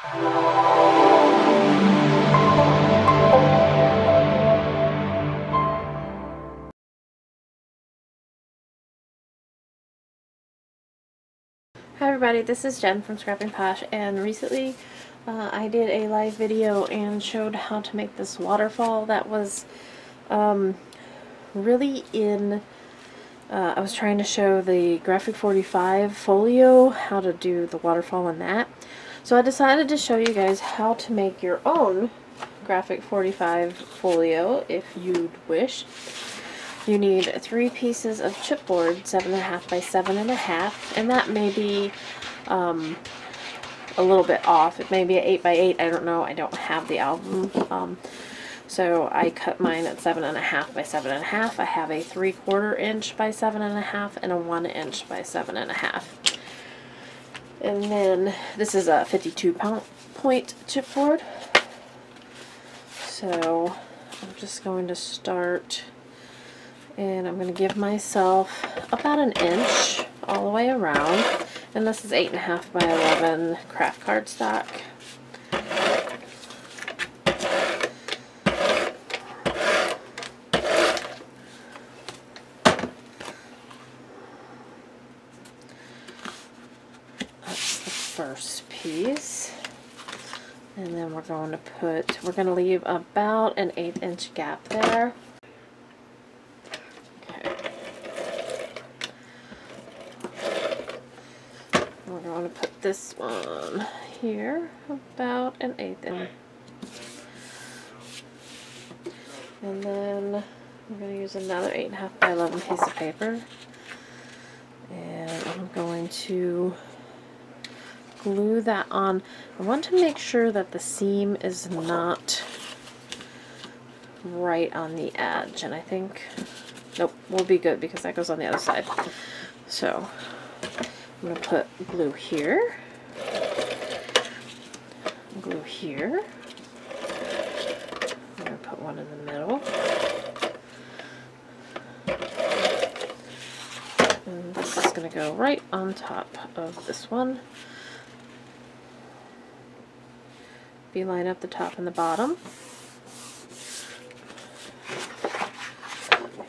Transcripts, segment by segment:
Hi everybody, this is Jen from Scrapping Posh, and recently I did a live video and showed how to make this waterfall that was really in, I was trying to show the Graphic 45 folio, how to do the waterfall in that. So I decided to show you guys how to make your own Graphic 45 folio if you'd wish. You need 3 pieces of chipboard, 7.5 by 7.5, and that may be a little bit off. It may be an 8 by 8. I don't know. I don't have the album, so I cut mine at 7.5 by 7.5. I have a 3/4 inch by 7.5 and a 1 inch by 7.5. And then this is a 52-point chipboard. So I'm just going to start. And I'm going to give myself about an inch all the way around. And this is 8.5 by 11 craft cardstock. That's the first piece. And then we're going to leave about an 1/8-inch gap there. We're going to put this one here about an 1/8 inch. And then I'm going to use another 8.5 by 11 piece of paper. And I'm going to glue that on. I want to make sure that the seam is not right on the edge. And I think, nope, we'll be good because that goes on the other side. So I'm going to put glue here, glue here. I'm going to put one in the middle. And this is going to go right on top of this one. Beeline up the top and the bottom.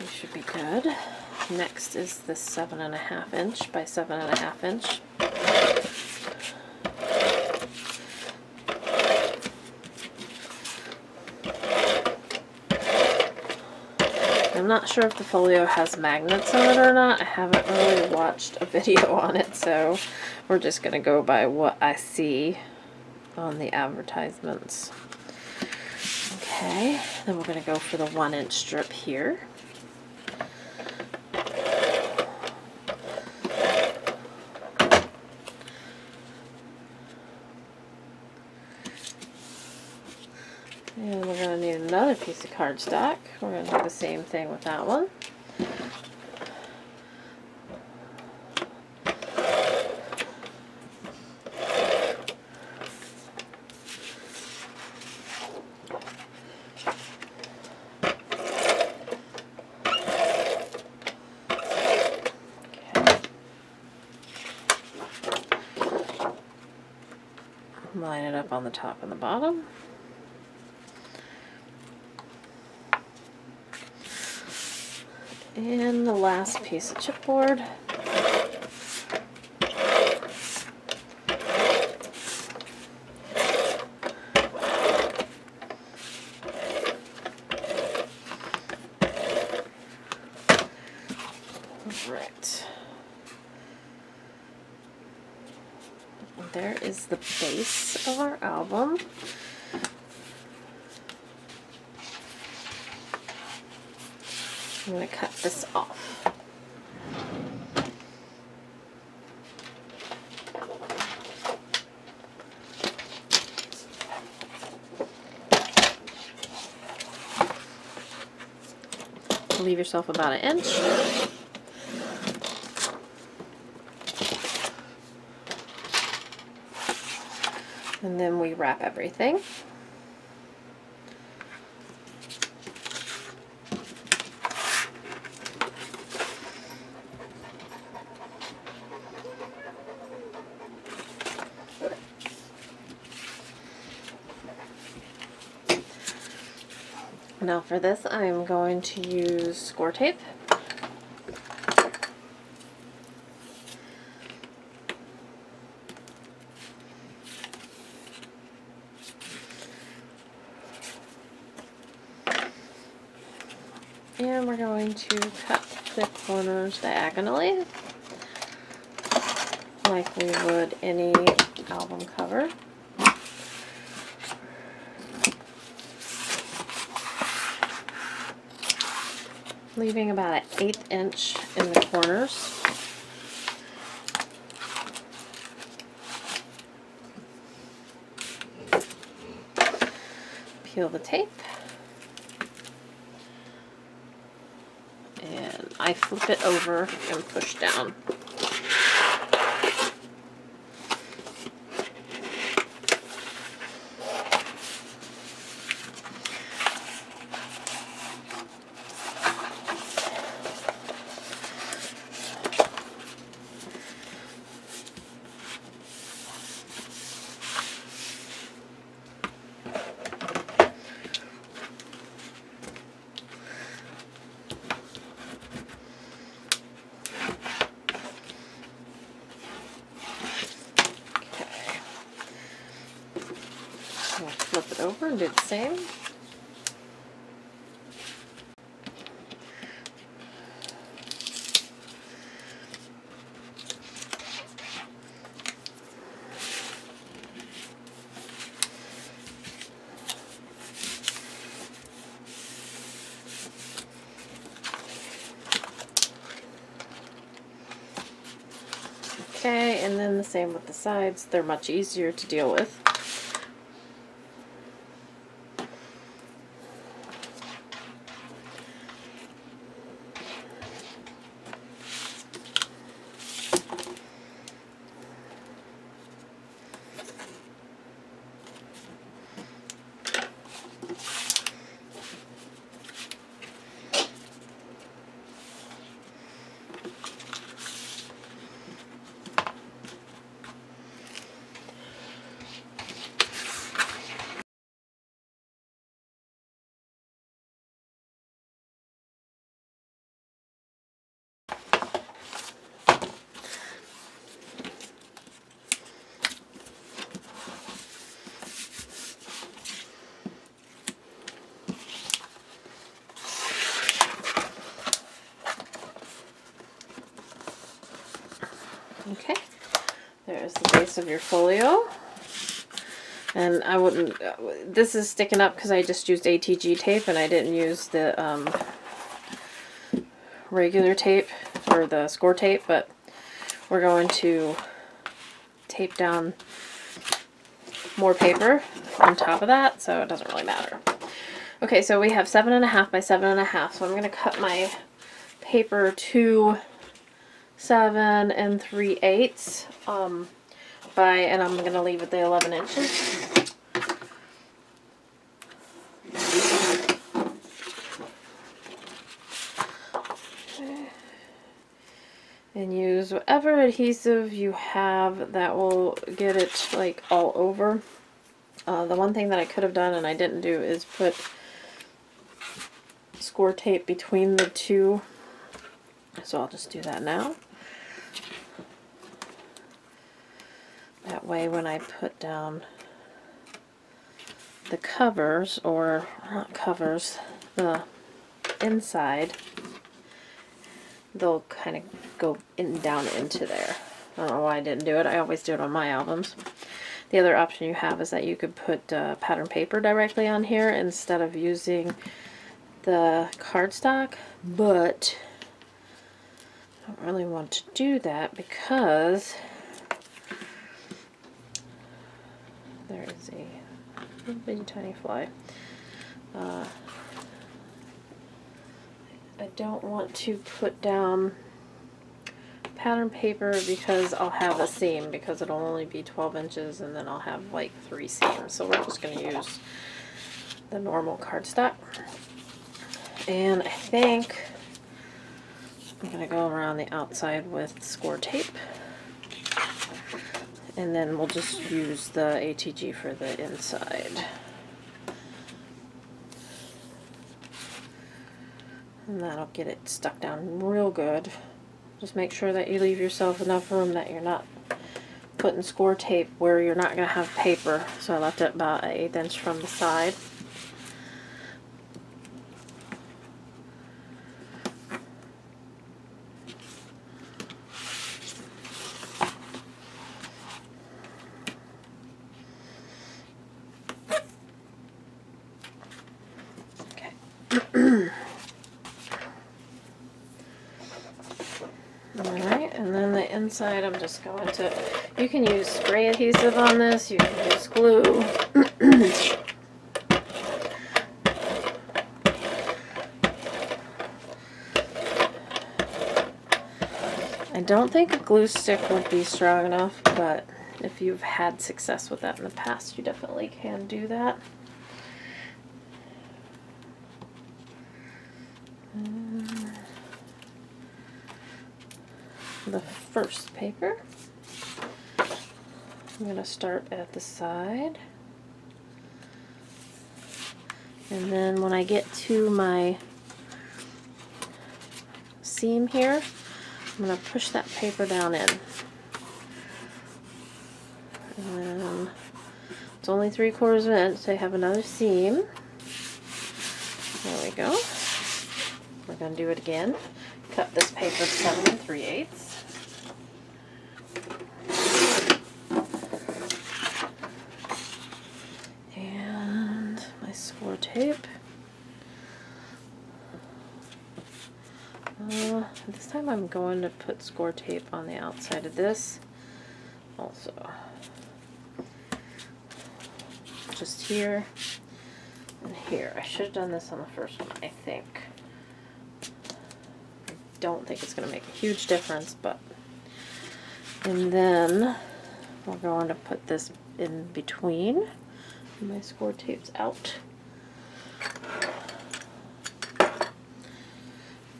You should be good. Next is this 7.5 inch by 7.5 inch. I'm not sure if the folio has magnets on it or not. I haven't really watched a video on it, so we're just going to go by what I see on the advertisements. Okay, then we're going to go for the 1-inch strip here. And we're going to need another piece of cardstock. We're going to do the same thing with that one. Line it up on the top and the bottom. And the last piece of chipboard. Right. There is the base of our album. I'm going to cut this off. Leave yourself about an inch. And then we wrap everything. Now for this, I'm going to use score tape. And we're going to cut the corners diagonally, like we would any album cover. Leaving about an 1/8 inch in the corners. Peel the tape. And I flip it over and push down. Flip it over and do the same. Okay, and then the same with the sides. They're much easier to deal with. Okay, there's the base of your folio. And I wouldn't, this is sticking up because I just used ATG tape and I didn't use the regular tape or the score tape, but we're going to tape down more paper on top of that, so it doesn't really matter. Okay, so we have 7.5 by 7.5, so I'm going to cut my paper to 7 3/8 and I'm going to leave it the 11 inches. And use whatever adhesive you have that will get it like all over. The one thing that I could have done and I didn't do is put score tape between the two, so I'll just do that now. That way when I put down the covers, or not covers, the inside, they'll kind of go down into there. I don't know why I didn't do it. I always do it on my albums. The other option you have is that you could put pattern paper directly on here instead of using the cardstock, but I don't really want to do that because there is a little bitty tiny fly. I don't want to put down pattern paper because I'll have a seam, because it'll only be 12 inches and then I'll have like 3 seams. So we're just going to use the normal cardstock. And I think I'm going to go around the outside with score tape. And then we'll just use the ATG for the inside. and that'll get it stuck down real good. Just make sure that you leave yourself enough room that you're not putting score tape where you're not going to have paper. So I left it about 1/8 inch from the side. Alright, and then the inside I'm just going to, you can use spray adhesive on this, you can use glue. I don't think a glue stick would be strong enough, but if you've had success with that in the past, you definitely can do that. The first paper, I'm going to start at the side, and then when I get to my seam here, I'm going to push that paper down in. And then it's only 3/4 of an inch, so I have another seam. There we go. We're going to do it again. Cut this paper 7 3/8. And my score tape. This time I'm going to put score tape on the outside of this also. Just here and here. I should have done this on the first one, I think. I don't think it's going to make a huge difference, but... And then we're going to put this in between. My score tape's out.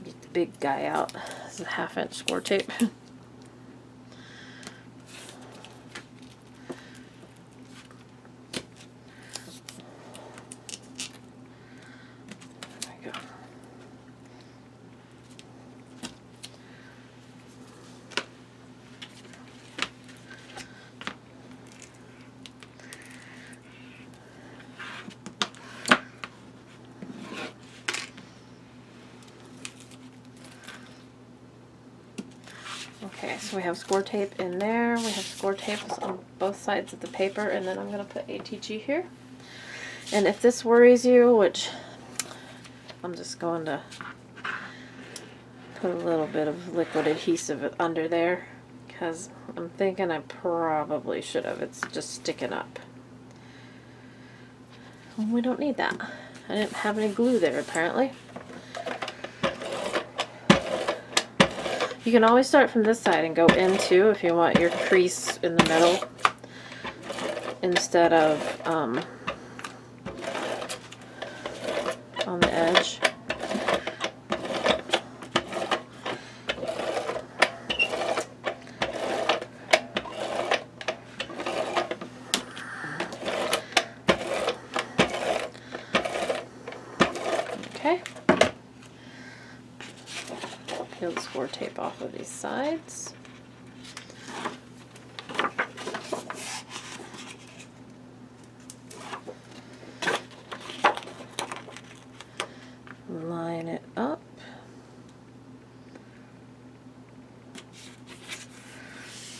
Get the big guy out. This is a 1/2 inch score tape. Okay, so we have score tape in there, we have score tapes on both sides of the paper, and then I'm going to put ATG here. And if this worries you, which I'm just going to put a little bit of liquid adhesive under there, because I'm thinking I probably should have. It's just sticking up. Well, we don't need that. I didn't have any glue there apparently. You can always start from this side and go into if you want your crease in the middle instead of on the edge. Okay. Peel the score tape off of these sides. Line it up.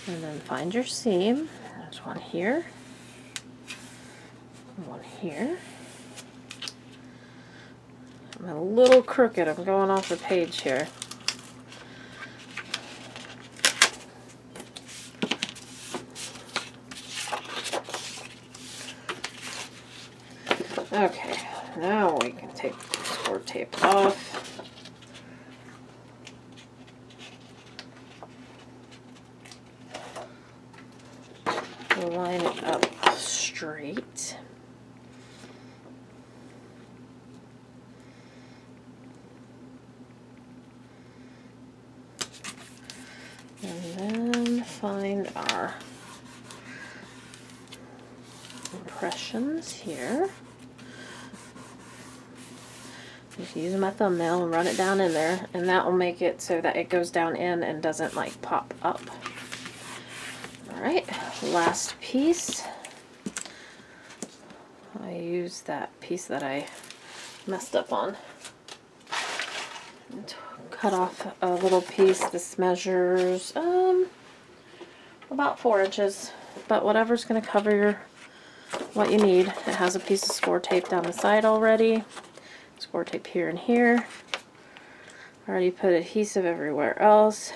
And then find your seam. There's one here. One here. I'm a little crooked. I'm going off the page here. Okay, now we can take the score tape off. Line it up straight. And then find our impressions here. Just using my thumbnail and run it down in there, and that will make it so that it goes down in and doesn't like pop up. Alright, last piece. I used that piece that I messed up on. And cut off a little piece. This measures about 4 inches, but whatever's going to cover what you need. It has a piece of score tape down the side already. Score tape here and here. Already put adhesive everywhere else.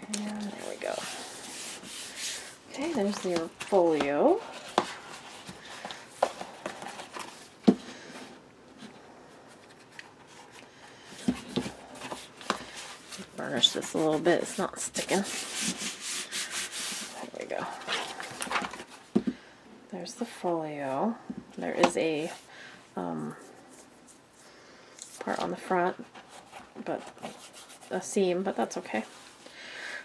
And there we go. Okay, there's your folio. Burnish this a little bit, it's not sticking. There we go. There's the folio. There is a part on the front, but a seam, but that's okay.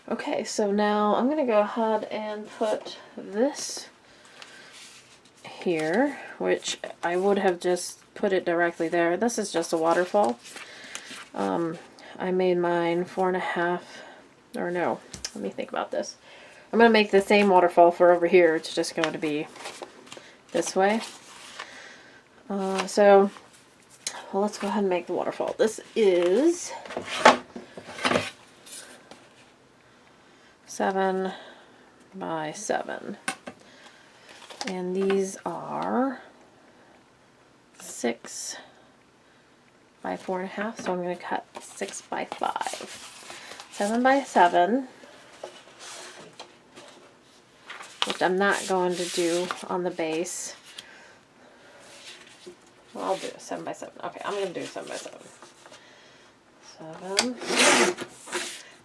Okay, so now I'm going to go ahead and put this here, which I would have just put it directly there. This is just a waterfall. I made mine 4.5, or no, let me think about this. I'm going to make the same waterfall for over here. It's just going to be this way. So, well, let's go ahead and make the waterfall. This is 7 by 7. And these are 6 by 4.5, so I'm going to cut 6 by 5. 7 by 7, which I'm not going to do on the base. Well, I'll do a 7 by 7. Okay, I'm going to do 7 by 7. 7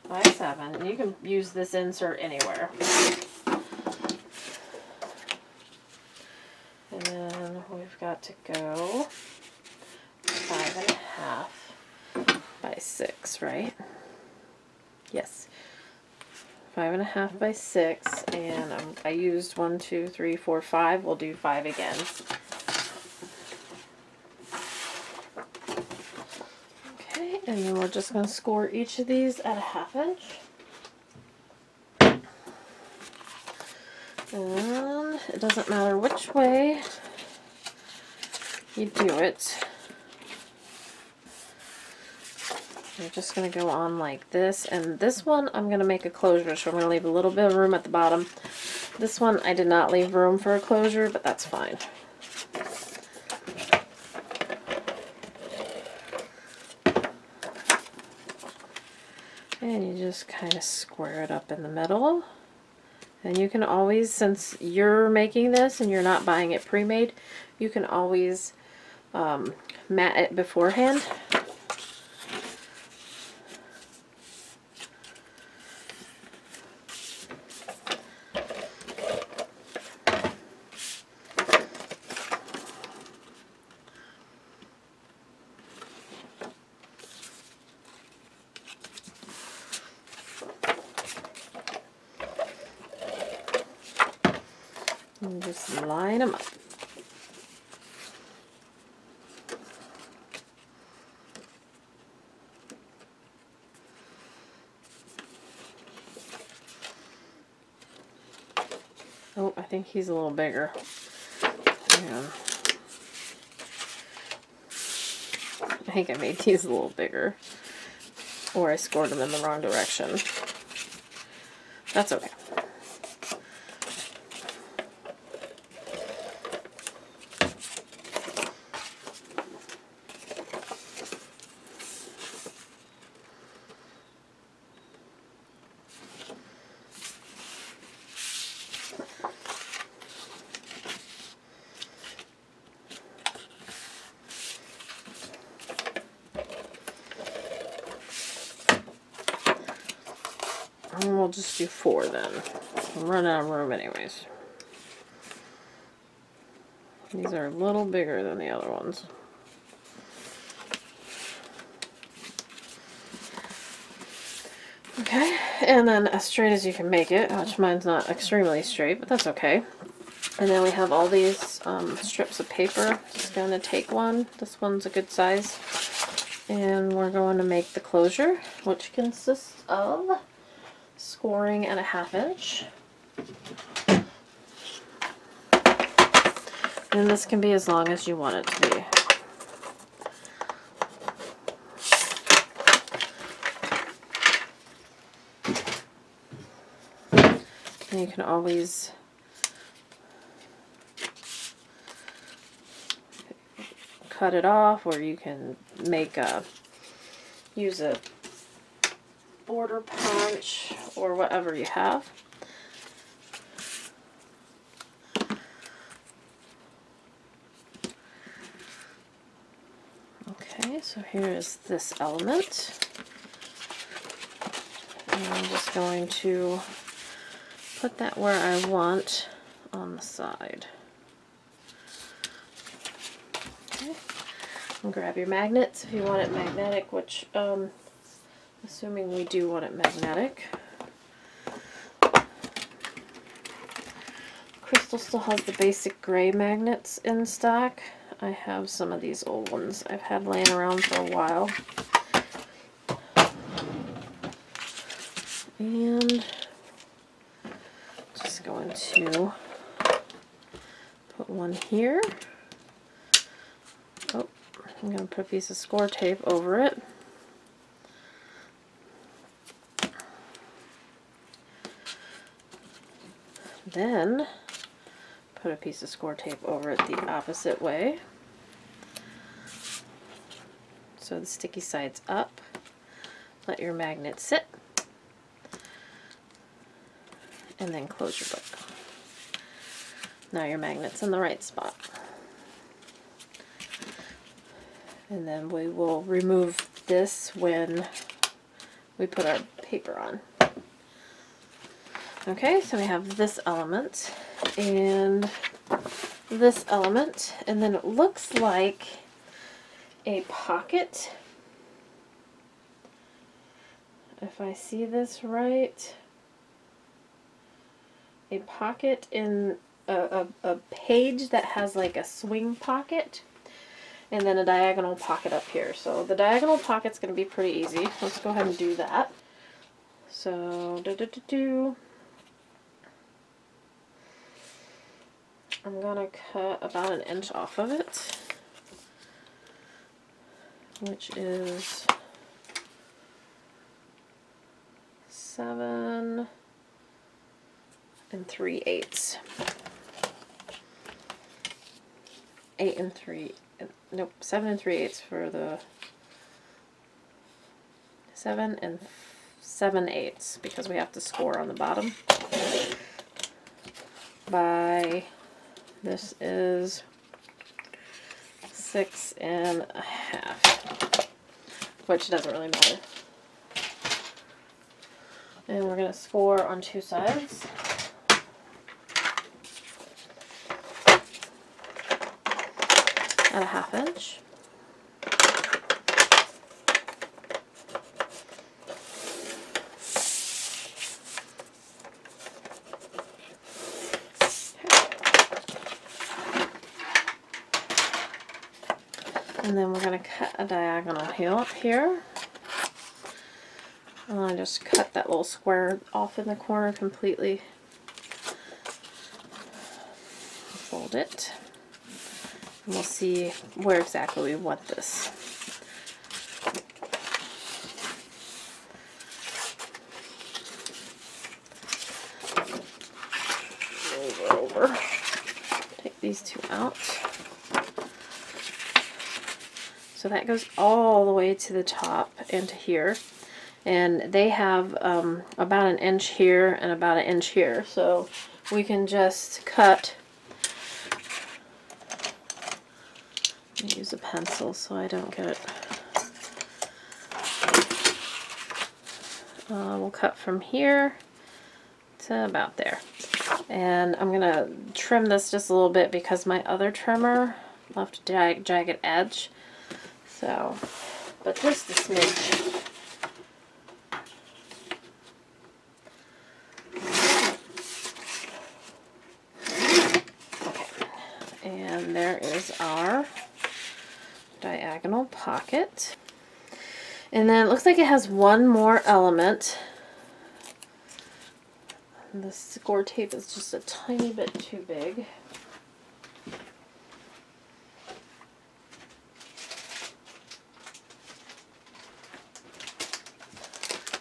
by 7. And you can use this insert anywhere. And then we've got to go 5.5 by 6, right? Yes. 5.5 by 6, and I used 1, 2, 3, 4, 5. We'll do 5 again. Okay, and then we're just going to score each of these at a 1/2 inch. And it doesn't matter which way you do it. You're just going to go on like this, and this one I'm going to make a closure, so I'm going to leave a little bit of room at the bottom. This one I did not leave room for a closure, but that's fine. And you just kind of square it up in the middle. And you can always, since you're making this and you're not buying it pre-made, you can always mat it beforehand. And just line them up. Oh, I think he's a little bigger. Yeah. I think I made these a little bigger. Or I scored them in the wrong direction. That's okay. And we'll just do 4 then. I'm running out of room anyways. These are a little bigger than the other ones. Okay, and then as straight as you can make it, which mine's not extremely straight, but that's okay. And then we have all these strips of paper. Just going to take one. This one's a good size. And we're going to make the closure, which consists of scoring at a 1/2 inch. And this can be as long as you want it to be. And you can always cut it off, or you can make use a border punch or whatever you have. Okay, so here is this element. And I'm just going to put that where I want on the side. Okay. And grab your magnets if you want it magnetic, which assuming we do want it magnetic. Crystal still has the basic gray magnets in stock. I have some of these old ones I've had laying around for a while. And just going to put one here. Oh, I'm going to put a piece of score tape over it. Then put a piece of score tape over it the opposite way. So the sticky side's up. Let your magnet sit. And then close your book. Now your magnet's in the right spot. And then we will remove this when we put our paper on. Okay, so we have this element and this element, and then it looks like a pocket. If I see this right, a pocket in a page that has like a swing pocket, and then a diagonal pocket up here. So the diagonal pocket's going to be pretty easy. Let's go ahead and do that. So I'm going to cut about 1 inch off of it, which is 7 3/8. 7 3/8 for the 7 7/8 because we have to score on the bottom. By this is 6 1/2, which doesn't really matter. And we're going to score on 2 sides. At a 1/2 inch. And then we're going to cut a diagonal here. And I just cut that little square off in the corner completely. Fold it. And we'll see where exactly we want this. Move it over. Take these 2 out. So that goes all the way to the top and to here. And they have about 1 inch here and about 1 inch here. So we can just cut. Use a pencil so I don't get it. We'll cut from here to about there. And I'm going to trim this just a little bit because my other trimmer left a jagged edge. So, but just a smidge. And there is our diagonal pocket. And then it looks like it has one more element. The score tape is just a tiny bit too big.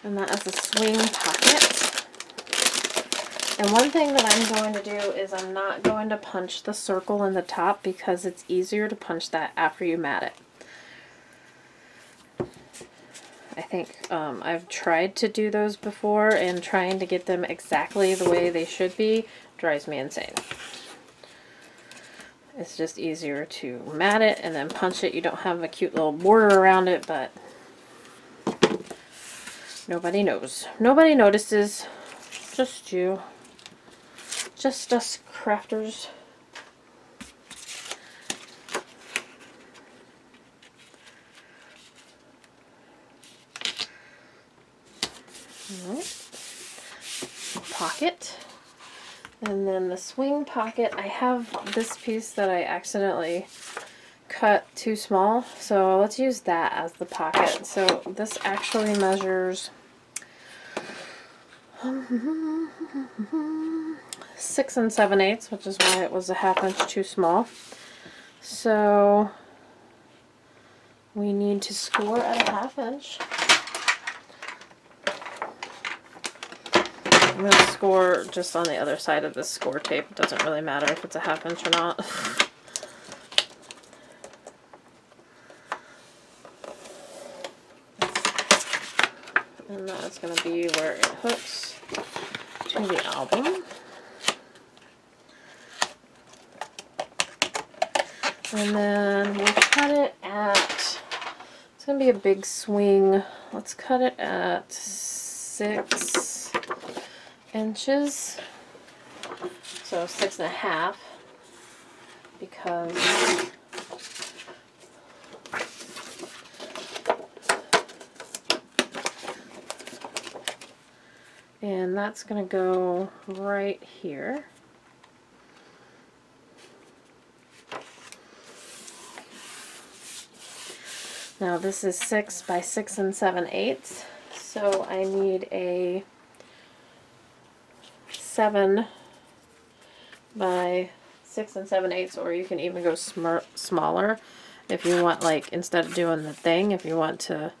And that is a swing pocket. And one thing that I'm going to do is I'm not going to punch the circle in the top because it's easier to punch that after you mat it. I think I've tried to do those before, and trying to get them exactly the way they should be drives me insane. It's just easier to mat it and then punch it. You don't have a cute little border around it, but nobody knows. Nobody notices. Just you. Just us crafters. Pocket, and then the swing pocket. I have this piece that I accidentally cut too small, so let's use that as the pocket. So this actually measures 6 7/8, which is why it was a 1/2 inch too small. So we need to score at a 1/2 inch. I'm going to score just on the other side of this score tape. It doesn't really matter if it's a 1/2 inch or not. And that's going to be where it hooks to the album. And then we'll cut it at, it's going to be a big swing. Let's cut it at 6 inches. So 6 1/2, because and that's going to go right here. Now this is 6 by 6 7/8, so I need a 7 by 6 7/8, or you can even go smaller if you want, like, instead of doing the thing, if you want to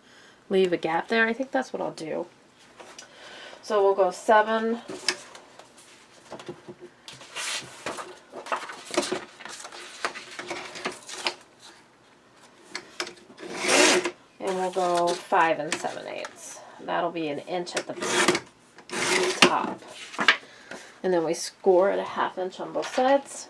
leave a gap there. I think that's what I'll do. So we'll go 7 and we'll go 5 7/8. That'll be 1 inch at the top. And then we score at a 1/2 inch on both sides.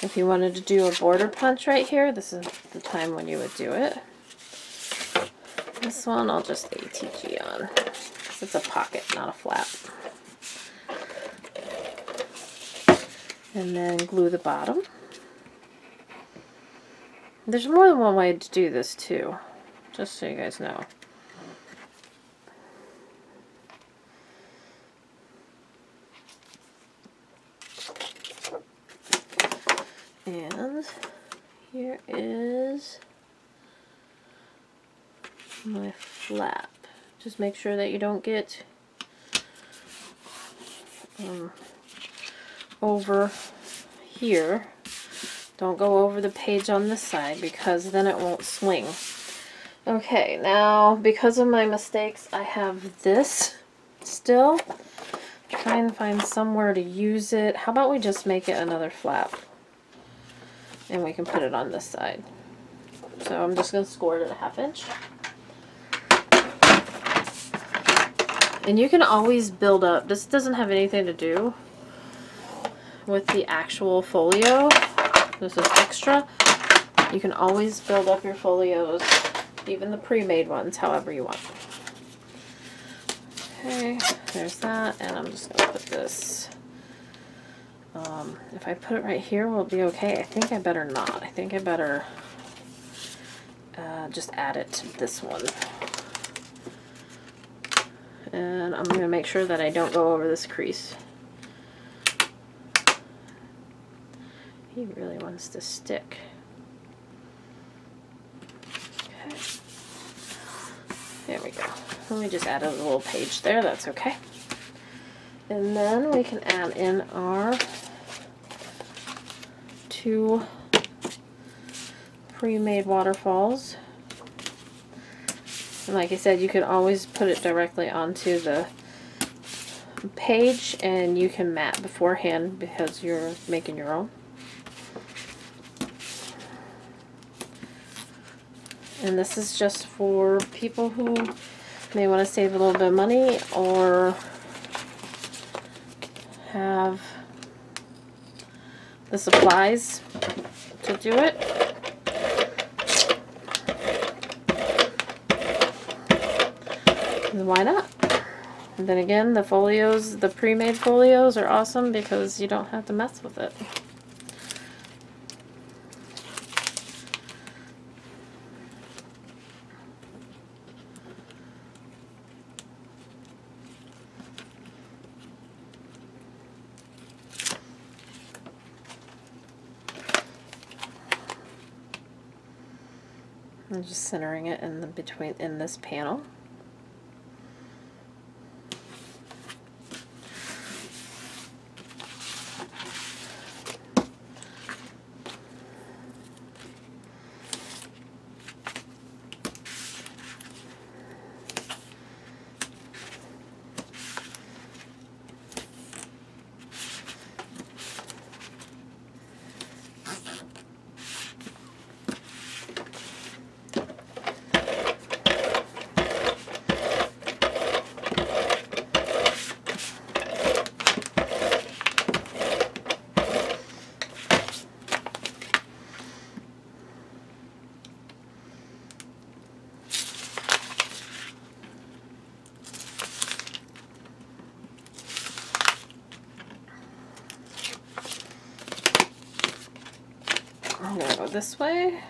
If you wanted to do a border punch right here, this is the time when you would do it. This one I'll just ATG on, because it's a pocket, not a flap. And then glue the bottom. There's more than one way to do this too, just so you guys know. And here is my flap. Just make sure that you don't get over here. Don't go over the page on this side, because then it won't swing. Okay, now because of my mistakes, I have this still. Try and find somewhere to use it. How about we just make it another flap? And we can put it on this side. So I'm just going to score it at a 1/2 inch. And you can always build up. This doesn't have anything to do with the actual folio. This is extra. You can always build up your folios, even the pre-made ones, however you want. Okay, there's that. And I'm just going to put this If I put it right here, will it be okay? I think I better not. I think I better just add it to this one. And I'm going to make sure that I don't go over this crease. He really wants to stick. Okay. There we go. Let me just add a little page there. That's okay. And then we can add in our 2 pre-made waterfalls. And like I said, you can always put it directly onto the page, and you can mat beforehand because you're making your own. And this is just for people who may want to save a little bit of money or have the supplies to do it. And why not? And then again, the folios, the pre-made folios are awesome because you don't have to mess with it. I'm just centering it in the between in this panel. I'm going to go this way.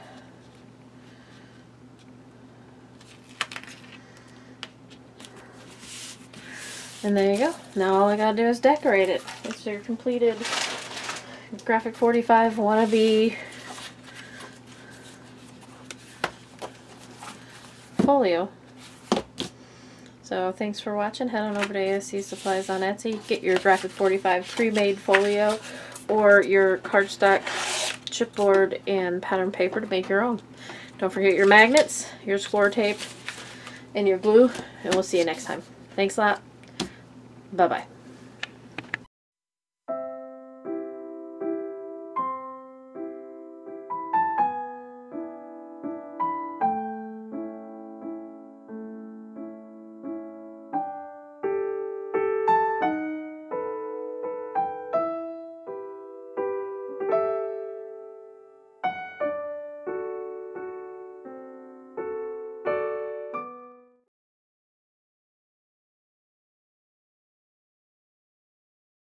And there you go. Now all I gotta do is decorate it. It's your completed Graphic 45 wannabe folio. So thanks for watching. Head on over to ASC Supplies on Etsy. Get your Graphic 45 pre-made folio or your cardstock, chipboard, and pattern paper to make your own. Don't forget your magnets, your score tape, and your glue, and we'll see you next time. Thanks a lot. Bye-bye.